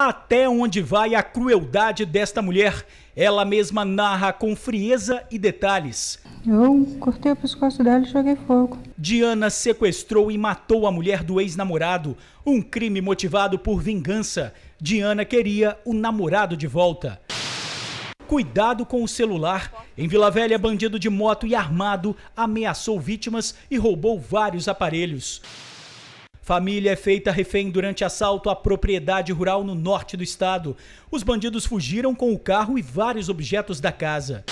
Até onde vai a crueldade desta mulher? Ela mesma narra com frieza e detalhes. Eu cortei o pescoço dela e joguei fogo. Diana sequestrou e matou a mulher do ex-namorado. Um crime motivado por vingança. Diana queria o namorado de volta. Cuidado com o celular. Em Vila Velha, bandido de moto e armado ameaçou vítimas e roubou vários aparelhos. Família é feita refém durante assalto à propriedade rural no norte do estado. Os bandidos fugiram com o carro e vários objetos da casa.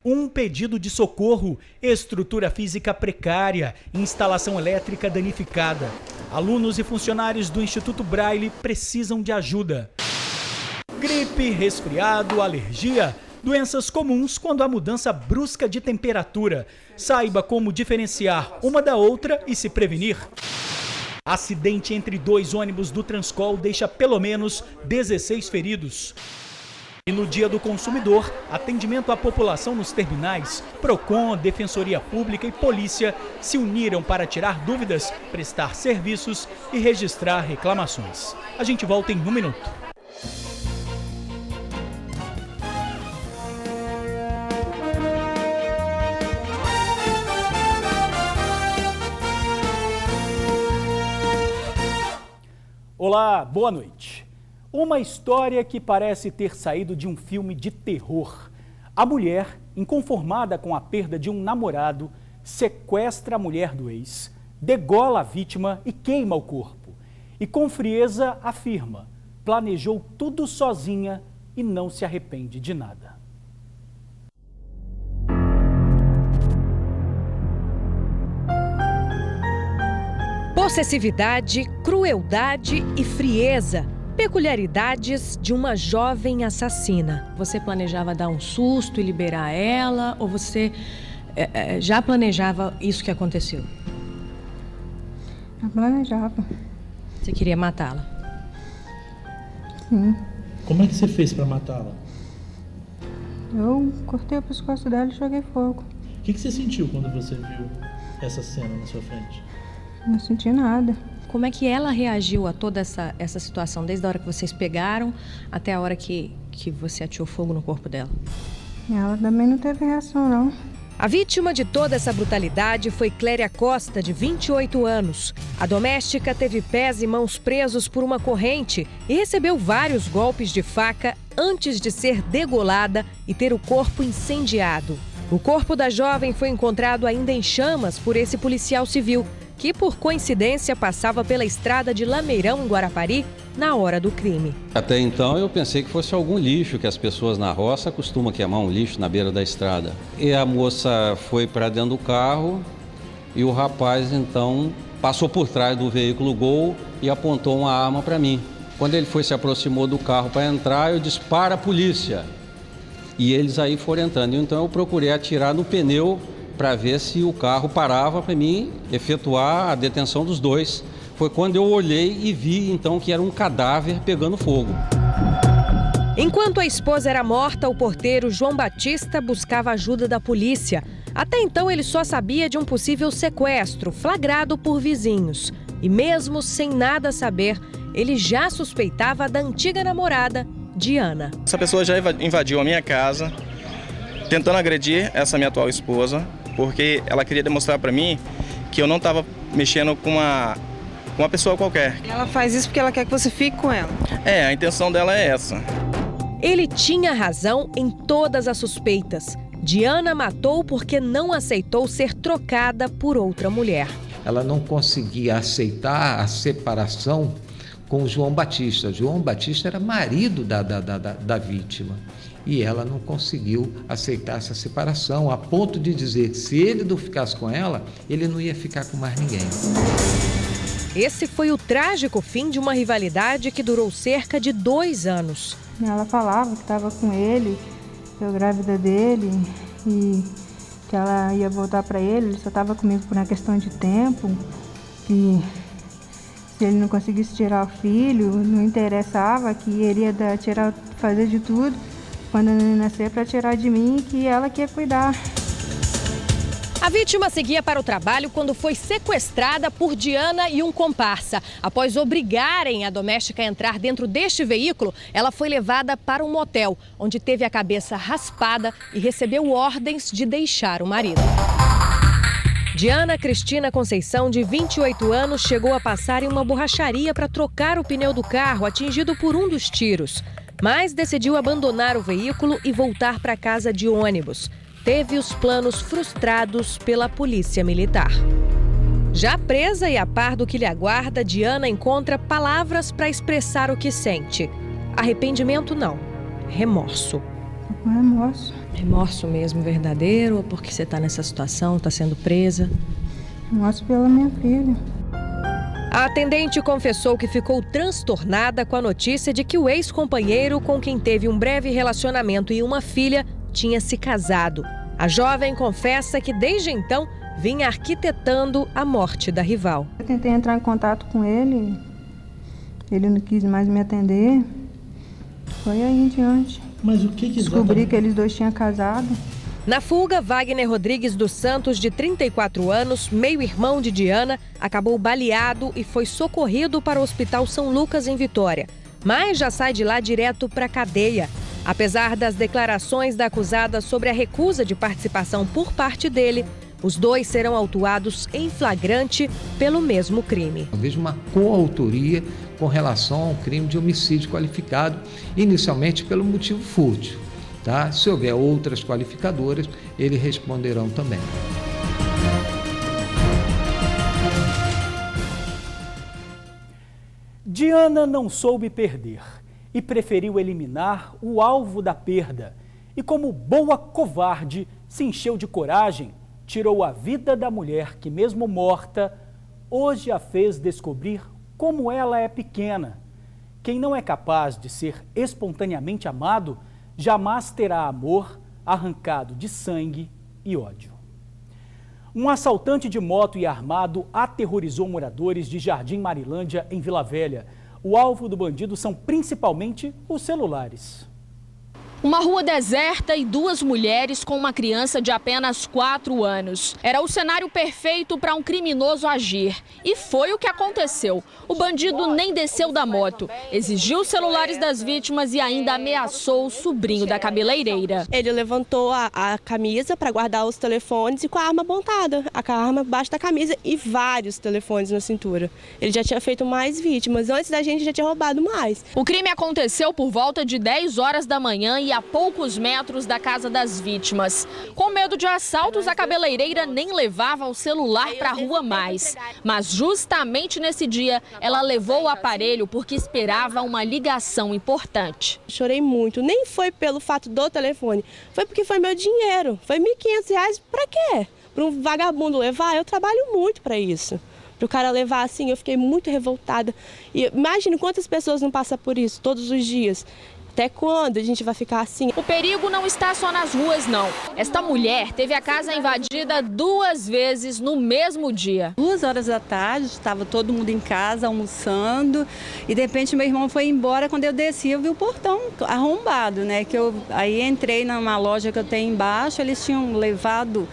Um pedido de socorro, estrutura física precária, instalação elétrica danificada. Alunos e funcionários do Instituto Braille precisam de ajuda. Gripe, resfriado, alergia, doenças comuns quando há mudança brusca de temperatura. Saiba como diferenciar uma da outra e se prevenir. Acidente entre 2 ônibus do Transcol deixa pelo menos 16 feridos. E no Dia do Consumidor, atendimento à população nos terminais, Procon, Defensoria Pública e Polícia se uniram para tirar dúvidas, prestar serviços e registrar reclamações. A gente volta em 1 minuto. Olá, boa noite. Uma história que parece ter saído de um filme de terror. A mulher, inconformada com a perda de um namorado, sequestra a mulher do ex, degola a vítima e queima o corpo. E com frieza afirma, planejou tudo sozinha e não se arrepende de nada. Possessividade, crueldade e frieza, peculiaridades de uma jovem assassina. Você planejava dar um susto e liberar ela, ou você já planejava isso que aconteceu? Eu planejava. Você queria matá-la? Sim. Como é que você fez para matá-la? Eu cortei o pescoço dela e joguei fogo. O que você sentiu quando você viu essa cena na sua frente? Não senti nada. Como é que ela reagiu a toda essa situação, desde a hora que vocês pegaram até a hora que você ateou fogo no corpo dela? Ela também não teve reação, não. A vítima de toda essa brutalidade foi Cléria Costa, de 28 anos. A doméstica teve pés e mãos presos por uma corrente e recebeu vários golpes de faca antes de ser degolada e ter o corpo incendiado. O corpo da jovem foi encontrado ainda em chamas por esse policial civil, que por coincidência passava pela estrada de Lameirão, em Guarapari, na hora do crime. Até então eu pensei que fosse algum lixo, que as pessoas na roça costumam queimar um lixo na beira da estrada. E a moça foi para dentro do carro e o rapaz então passou por trás do veículo Gol e apontou uma arma para mim. Quando ele se aproximou do carro para entrar, eu disse: "Para a polícia!" E eles aí foram entrando. Então eu procurei atirar no pneu para ver se o carro parava para mim efetuar a detenção dos dois. Foi quando eu olhei e vi então que era um cadáver pegando fogo. Enquanto a esposa era morta, o porteiro João Batista buscava ajuda da polícia. Até então ele só sabia de um possível sequestro flagrado por vizinhos. E mesmo sem nada saber, ele já suspeitava da antiga namorada, Diana. Essa pessoa já invadiu a minha casa, tentando agredir essa minha atual esposa, porque ela queria demonstrar para mim que eu não estava mexendo com uma pessoa qualquer. Ela faz isso porque ela quer que você fique com ela? É, a intenção dela é essa. Ele tinha razão em todas as suspeitas. Diana matou porque não aceitou ser trocada por outra mulher. Ela não conseguia aceitar a separação com o João Batista. João Batista era marido da vítima. E ela não conseguiu aceitar essa separação, a ponto de dizer que se ele não ficasse com ela, ele não ia ficar com mais ninguém. Esse foi o trágico fim de uma rivalidade que durou cerca de 2 anos. Ela falava que estava com ele, eu grávida dele, e que ela ia voltar para ele só estava comigo por uma questão de tempo, que se ele não conseguisse tirar o filho, não interessava, que ele ia fazer de tudo quando ele nascer para tirar de mim, que ela que ia cuidar. A vítima seguia para o trabalho quando foi sequestrada por Diana e um comparsa. Após obrigarem a doméstica a entrar dentro deste veículo, ela foi levada para um motel, onde teve a cabeça raspada e recebeu ordens de deixar o marido. Diana Cristina Conceição, de 28 anos, chegou a passar em uma borracharia para trocar o pneu do carro atingido por um dos tiros, mas decidiu abandonar o veículo e voltar para casa de ônibus. Teve os planos frustrados pela polícia militar. Já presa e a par do que lhe aguarda, Diana encontra palavras para expressar o que sente. Arrependimento não, remorso. Remorso. Remorso mesmo, verdadeiro, ou porque você está nessa situação, está sendo presa? Remorso pela minha filha. A atendente confessou que ficou transtornada com a notícia de que o ex-companheiro, com quem teve um breve relacionamento e uma filha, tinha se casado. A jovem confessa que desde então vinha arquitetando a morte da rival. Eu tentei entrar em contato com ele, ele não quis mais me atender. Foi aí em diante. Mas o que descobri que eles dois tinham casado. Na fuga, Wagner Rodrigues dos Santos, de 34 anos, meio-irmão de Diana, acabou baleado e foi socorrido para o Hospital São Lucas, em Vitória. Mas já sai de lá direto para a cadeia. Apesar das declarações da acusada sobre a recusa de participação por parte dele, os dois serão autuados em flagrante pelo mesmo crime. Eu vejo uma coautoria com relação ao crime de homicídio qualificado, inicialmente pelo motivo fútil. Tá? Se houver outras qualificadoras, eles responderão também. Diana não soube perder e preferiu eliminar o alvo da perda. E como boa covarde, se encheu de coragem, tirou a vida da mulher que, mesmo morta, hoje a fez descobrir como ela é pequena. Quem não é capaz de ser espontaneamente amado, jamais terá amor arrancado de sangue e ódio. Um assaltante de moto e armado aterrorizou moradores de Jardim Marilândia, em Vila Velha. O alvo do bandido são principalmente os celulares. Uma rua deserta e duas mulheres com uma criança de apenas 4 anos. Era o cenário perfeito para um criminoso agir. E foi o que aconteceu. O bandido nem desceu da moto, exigiu os celulares das vítimas e ainda ameaçou o sobrinho da cabeleireira. Ele levantou a camisa para guardar os telefones e com a arma apontada, a arma abaixo da camisa e vários telefones na cintura. Ele já tinha feito mais vítimas, antes da gente já tinha roubado mais. O crime aconteceu por volta de 10 horas da manhã e a poucos metros da casa das vítimas. Com medo de assaltos, a cabeleireira nem levava o celular para a rua mais. Mas justamente nesse dia, ela levou o aparelho porque esperava uma ligação importante. Chorei muito, nem foi pelo fato do telefone, foi porque foi meu dinheiro. Foi R$1.500, para quê? Para um vagabundo levar? Eu trabalho muito para isso. Para o cara levar assim, eu fiquei muito revoltada. E imagine quantas pessoas não passam por isso todos os dias. Até quando a gente vai ficar assim? O perigo não está só nas ruas, não. Esta mulher teve a casa invadida 2 vezes no mesmo dia. 2 horas da tarde, estava todo mundo em casa almoçando e de repente meu irmão foi embora. Quando eu desci, eu vi o portão arrombado, né? Aí entrei numa loja que eu tenho embaixo, eles tinham levado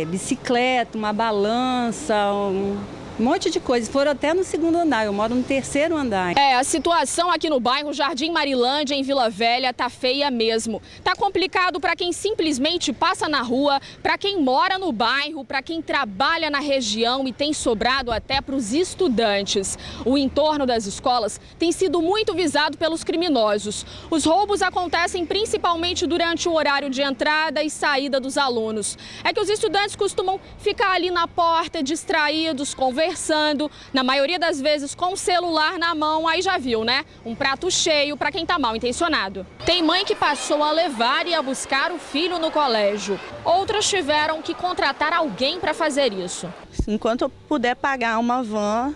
bicicleta, uma balança, um monte de coisa. Foram até no 2º andar, eu moro no 3º andar. A situação aqui no bairro Jardim Marilândia, em Vila Velha, tá feia mesmo. Tá complicado para quem simplesmente passa na rua, para quem mora no bairro, para quem trabalha na região e tem sobrado até para os estudantes. O entorno das escolas tem sido muito visado pelos criminosos. Os roubos acontecem principalmente durante o horário de entrada e saída dos alunos. É que os estudantes costumam ficar ali na porta, distraídos, conversando, na maioria das vezes com o celular na mão. Aí já viu, né? Um prato cheio para quem tá mal intencionado. Tem mãe que passou a levar e a buscar o filho no colégio. Outras tiveram que contratar alguém para fazer isso. Enquanto eu puder pagar uma van,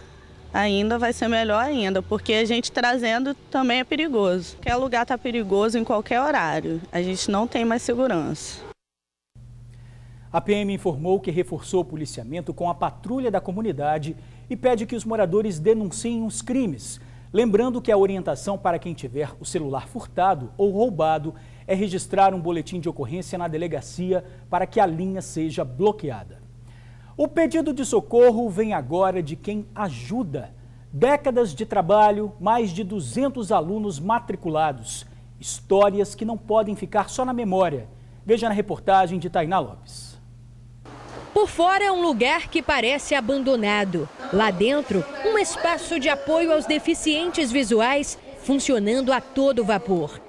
ainda vai ser melhor ainda, porque a gente trazendo também é perigoso. Qualquer lugar tá perigoso em qualquer horário. A gente não tem mais segurança. A PM informou que reforçou o policiamento com a patrulha da comunidade e pede que os moradores denunciem os crimes. Lembrando que a orientação para quem tiver o celular furtado ou roubado é registrar um boletim de ocorrência na delegacia para que a linha seja bloqueada. O pedido de socorro vem agora de quem ajuda. Décadas de trabalho, mais de 200 alunos matriculados. Histórias que não podem ficar só na memória. Veja na reportagem de Tainá Lopes. Por fora é um lugar que parece abandonado. Lá dentro, um espaço de apoio aos deficientes visuais funcionando a todo vapor.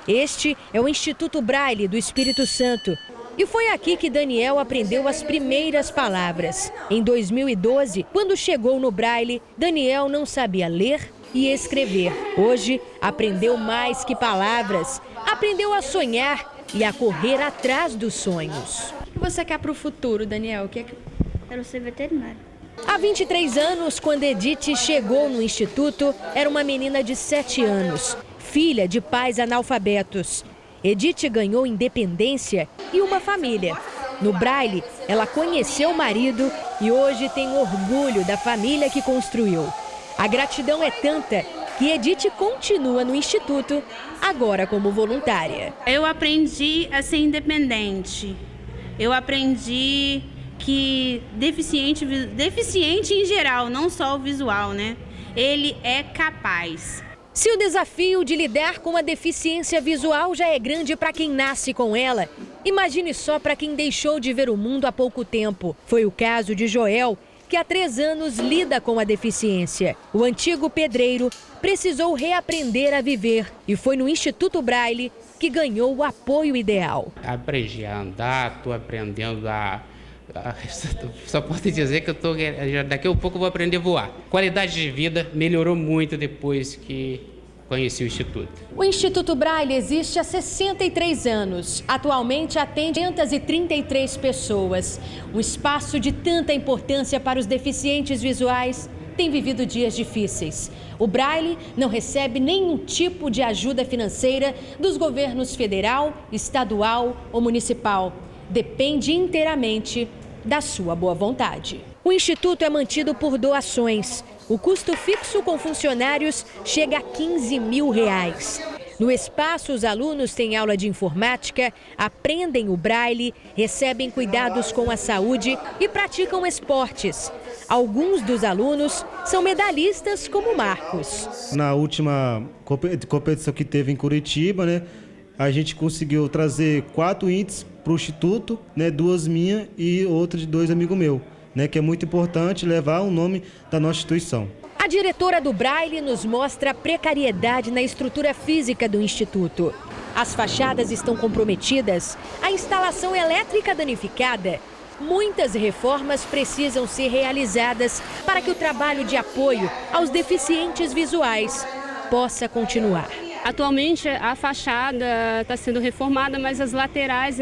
Este é o Instituto Braille do Espírito Santo. E foi aqui que Daniel aprendeu as primeiras palavras. Em 2012, quando chegou no Braille, Daniel não sabia ler e escrever. Hoje, aprendeu mais que palavras. Aprendeu a sonhar e a correr atrás dos sonhos. O que você quer para o futuro, Daniel? Quero ser veterinário. Há 23 anos, quando Edith chegou no Instituto, era uma menina de 7 anos, filha de pais analfabetos. Edith ganhou independência e uma família. No Braille, ela conheceu o marido e hoje tem orgulho da família que construiu. A gratidão é tanta que Edith continua no Instituto, agora como voluntária. Eu aprendi a ser independente. Eu aprendi que deficiente em geral, não só o visual, né? Ele é capaz. Se o desafio de lidar com a deficiência visual já é grande para quem nasce com ela, imagine só para quem deixou de ver o mundo há pouco tempo. Foi o caso de Joel, que há 3 anos lida com a deficiência. O antigo pedreiro precisou reaprender a viver e foi no Instituto Braille que ganhou o apoio ideal. Aprendi a andar, estou aprendendo só posso dizer que daqui a pouco eu vou aprender a voar. Qualidade de vida melhorou muito depois que conheci o Instituto. O Instituto Braille existe há 63 anos. Atualmente atende 233 pessoas. Um espaço de tanta importância para os deficientes visuais tem vivido dias difíceis. O Braille não recebe nenhum tipo de ajuda financeira dos governos federal, estadual ou municipal. Depende inteiramente da sua boa vontade. O Instituto é mantido por doações. O custo fixo com funcionários chega a R$15 mil. No espaço, os alunos têm aula de informática, aprendem o Braille, recebem cuidados com a saúde e praticam esportes. Alguns dos alunos são medalhistas, como Marcos. Na última competição que teve em Curitiba, a gente conseguiu trazer 4 índices para o Instituto, 2 minhas e outra de 2 amigos meus, que é muito importante levar o nome da nossa instituição. A diretora do Braille nos mostra a precariedade na estrutura física do Instituto. As fachadas estão comprometidas, a instalação elétrica danificada. Muitas reformas precisam ser realizadas para que o trabalho de apoio aos deficientes visuais possa continuar. Atualmente a fachada está sendo reformada, mas as laterais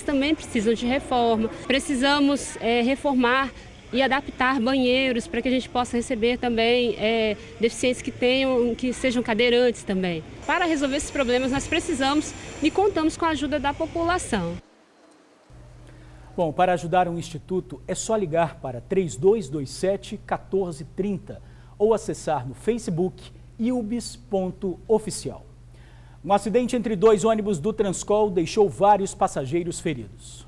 também precisam de reforma. Precisamos reformar e adaptar banheiros para que a gente possa receber também deficientes que sejam cadeirantes também. Para resolver esses problemas nós precisamos e contamos com a ajuda da população. Bom, para ajudar o Instituto é só ligar para 3227-1430 ou acessar no Facebook iubis.oficial. Um acidente entre 2 ônibus do Transcol deixou vários passageiros feridos.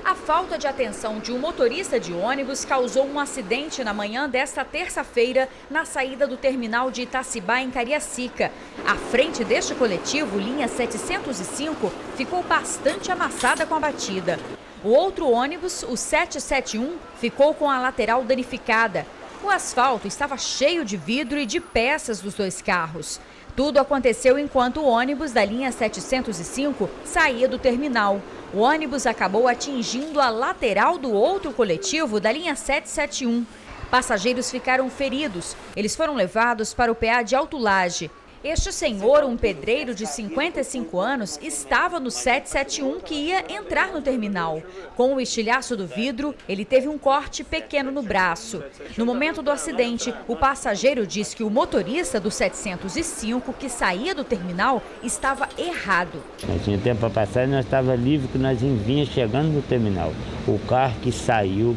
A falta de atenção de um motorista de ônibus causou um acidente na manhã desta terça-feira na saída do terminal de Itacibá, em Cariacica. A frente deste coletivo, linha 705, ficou bastante amassada com a batida. O outro ônibus, o 771, ficou com a lateral danificada. O asfalto estava cheio de vidro e de peças dos 2 carros. Tudo aconteceu enquanto o ônibus da linha 705 saía do terminal. O ônibus acabou atingindo a lateral do outro coletivo da linha 771. Passageiros ficaram feridos. Eles foram levados para o PA de Alto Lage. Este senhor, um pedreiro de 55 anos, estava no 771 que ia entrar no terminal. Com o estilhaço do vidro, ele teve um corte pequeno no braço. No momento do acidente, o passageiro diz que o motorista do 705, que saía do terminal, estava errado. Nós tinha tempo para passar e nós estávamos livres, que nós vinha chegando no terminal. O carro que saiu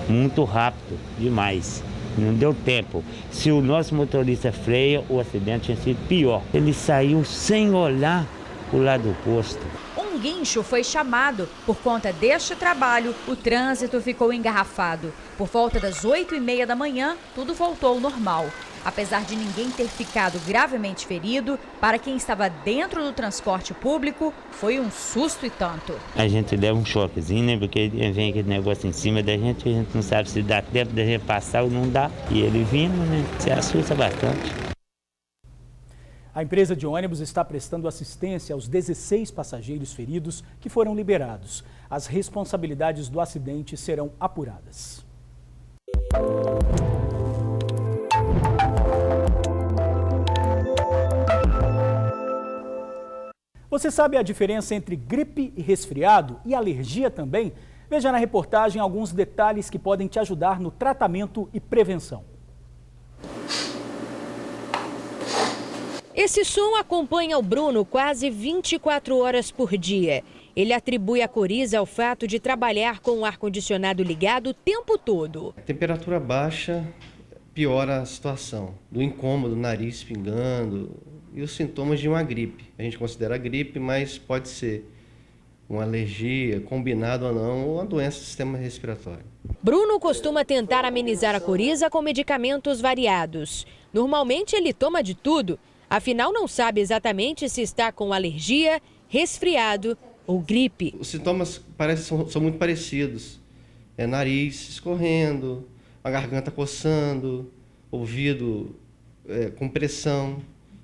muito rápido, demais. Não deu tempo. Se o nosso motorista freia, o acidente tinha sido pior. Ele saiu sem olhar o lado oposto. Um guincho foi chamado. Por conta deste trabalho, o trânsito ficou engarrafado. Por volta das 8h30 da manhã, tudo voltou ao normal. Apesar de ninguém ter ficado gravemente ferido, para quem estava dentro do transporte público, foi um susto e tanto. A gente leva um choquezinho, né? Porque vem aquele negócio em cima da gente, a gente não sabe se dá tempo de repassar ou não dá. E ele vindo, né? Se assusta bastante. A empresa de ônibus está prestando assistência aos 16 passageiros feridos que foram liberados. As responsabilidades do acidente serão apuradas. Você sabe a diferença entre gripe e resfriado e alergia também? Veja na reportagem alguns detalhes que podem te ajudar no tratamento e prevenção. Esse som acompanha o Bruno quase 24 horas por dia. Ele atribui a coriza ao fato de trabalhar com o ar-condicionado ligado o tempo todo. A temperatura baixa piora a situação, do incômodo, nariz pingando e os sintomas de uma gripe. A gente considera gripe, mas pode ser uma alergia, combinado ou não, ou uma doença do sistema respiratório. Bruno costuma tentar amenizar a coriza com medicamentos variados. Normalmente ele toma de tudo, afinal não sabe exatamente se está com alergia, resfriado ou gripe. Os sintomas são muito parecidos. Nariz escorrendo, a garganta coçando, ouvido com pressão.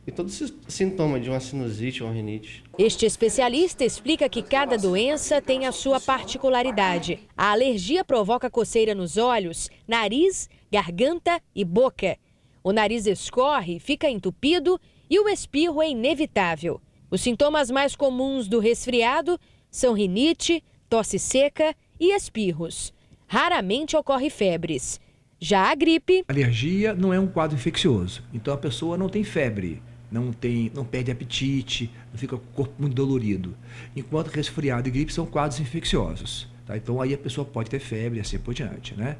E todos esses sintomas de uma sinusite ou uma rinite. Este especialista explica que cada doença tem a sua particularidade. A alergia provoca coceira nos olhos, nariz, garganta e boca. O nariz escorre, fica entupido e o espirro é inevitável. Os sintomas mais comuns do resfriado são rinite, tosse seca e espirros. Raramente ocorre febres. Já a gripe... Alergia não é um quadro infeccioso, então a pessoa não tem febre. Não perde apetite, não fica com o corpo muito dolorido. Enquanto resfriado e gripe são quadros infecciosos. Tá? Então aí a pessoa pode ter febre e assim por diante. Né?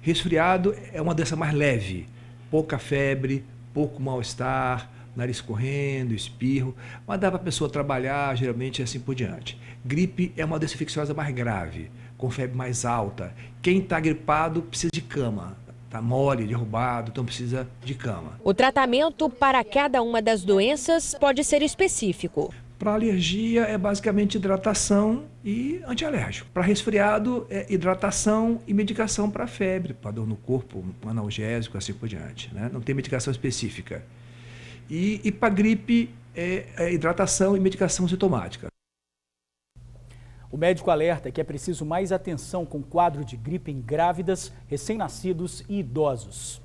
Resfriado é uma doença mais leve, pouca febre, pouco mal-estar, nariz correndo, espirro, mas dá para a pessoa trabalhar, geralmente assim por diante. Gripe é uma doença infecciosa mais grave, com febre mais alta. Quem está gripado precisa de cama. Está mole, derrubado, então precisa de cama. O tratamento para cada uma das doenças pode ser específico. Para alergia é basicamente hidratação e antialérgico. Para resfriado é hidratação e medicação para febre, para dor no corpo, um analgésico, assim por diante. Né? Não tem medicação específica. E para gripe é hidratação e medicação sintomática. O médico alerta que é preciso mais atenção com o quadro de gripe em grávidas, recém-nascidos e idosos.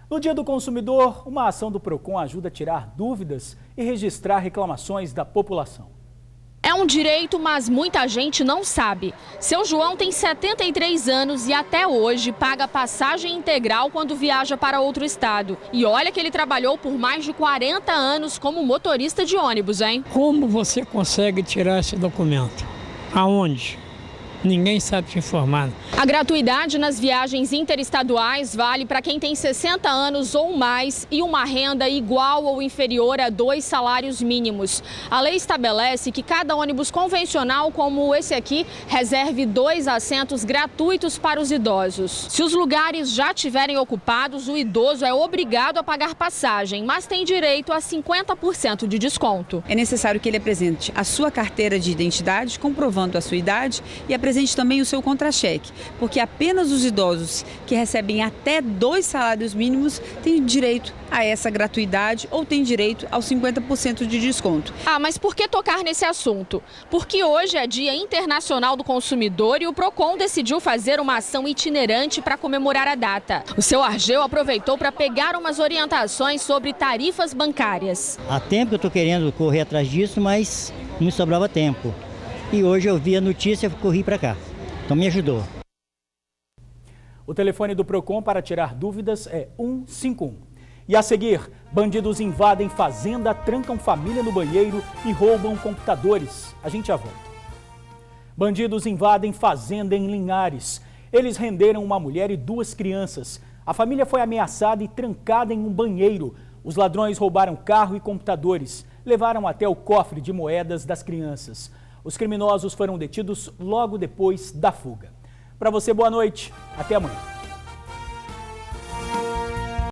No Dia do Consumidor, uma ação do PROCON ajuda a tirar dúvidas e registrar reclamações da população. É um direito, mas muita gente não sabe. Seu João tem 73 anos e até hoje paga passagem integral quando viaja para outro estado. E olha que ele trabalhou por mais de 40 anos como motorista de ônibus, hein? Como você consegue tirar esse documento? Aonde? Ninguém sabe te informar. A gratuidade nas viagens interestaduais vale para quem tem 60 anos ou mais e uma renda igual ou inferior a 2 salários mínimos. A lei estabelece que cada ônibus convencional, como esse aqui, reserve 2 assentos gratuitos para os idosos. Se os lugares já estiverem ocupados, o idoso é obrigado a pagar passagem, mas tem direito a 50% de desconto. É necessário que ele apresente a sua carteira de identidade, comprovando a sua idade, e apresente também o seu contra-cheque, porque apenas os idosos que recebem até 2 salários mínimos têm direito a essa gratuidade ou têm direito aos 50% de desconto. Ah, mas por que tocar nesse assunto? Porque hoje é Dia Internacional do Consumidor e o PROCON decidiu fazer uma ação itinerante para comemorar a data. O seu Argeu aproveitou para pegar umas orientações sobre tarifas bancárias. Há tempo eu estou querendo correr atrás disso, mas não me sobrava tempo. E hoje eu vi a notícia e corri para cá. Então me ajudou. O telefone do PROCON para tirar dúvidas é 151. E a seguir, bandidos invadem fazenda, trancam família no banheiro e roubam computadores. A gente já volta. Bandidos invadem fazenda em Linhares. Eles renderam uma mulher e 2 crianças. A família foi ameaçada e trancada em um banheiro. Os ladrões roubaram carro e computadores, levaram até o cofre de moedas das crianças. Os criminosos foram detidos logo depois da fuga. Para você, boa noite. Até amanhã.